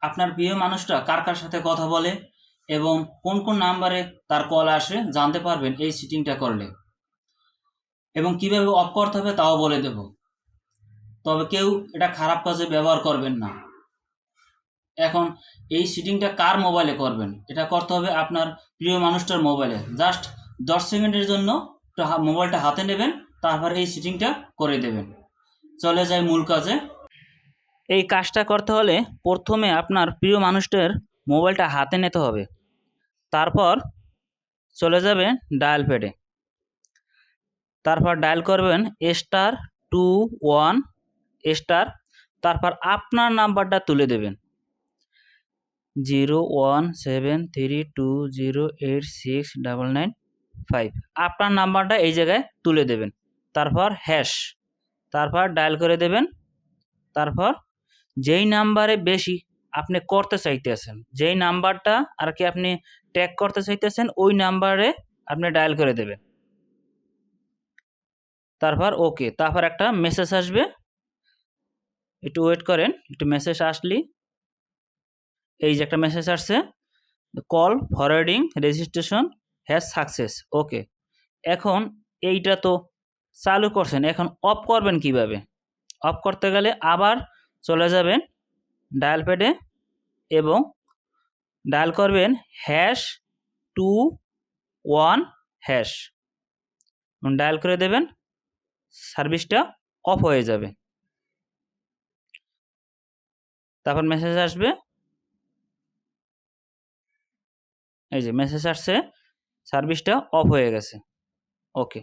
আপনার প্রিয় মানুষটা কার কার সাথে কথা বলে এবং কোন কোন নাম্বারে তার কল আসে জানতে পারবেন এই সেটিংটা করলে। এবং কিভাবে অফ করতে হবে তাও বলে দেব। তবে কেউ এটা খারাপ কাজে ব্যবহার করবেন না। এখন এই সেটিংটা কার মোবাইলে করবেন, এটা করতে হবে আপনার প্রিয় মানুষটার মোবাইলে। জাস্ট 10 সেকেন্ডের জন্য মোবাইলটা হাতে নেবেন, তারপর এই সেটিংটা করে দেবেন। চলে যায় মূল কাজে। এই কাজটা করতে হলে প্রথমে আপনার প্রিয় মানুষটার মোবাইলটা হাতে নিতে হবে। তারপর চলে যাবেন ডায়াল প্যাডে। তারপর ডায়াল করবেন *21#, তারপর আপনার নাম্বারটা তুলে দেবেন 01732086995। আপনার নাম্বারটা এই জায়গায় তুলে দেবেন। তারপর হ্যাশ, তারপর ডায়াল করে দেবেন। তারপর যেই নাম্বারে বেশি আপনি করতে চাইতেছেন, যেই নাম্বারটা আর কি আপনি ট্যাগ করতে চাইতেছেন, ওই নাম্বারে আপনি ডায়াল করে দেবেন। তারপর ওকে, তারপর একটা মেসেজ আসবে, একটু ওয়েট করেন। একটু মেসেজ আসলি, এই যে একটা মেসেজ আসছে, call forwarding registration has success. Okay, এখন এইটা তো চালু করছেন, এখন অফ করবেন কিভাবে? অফ করতে গেলে আবার চলে যাবেন ডায়াল প্যাডে এবং ডায়াল করবেন #21#। ডায়াল করে দেবেন, সার্ভিসটা অফ হয়ে যাবে। তারপর মেসেজ আসবে, এই যে মেসেজ আসছে, সার্ভিসটা অফ হয়ে গেছে। ওকে।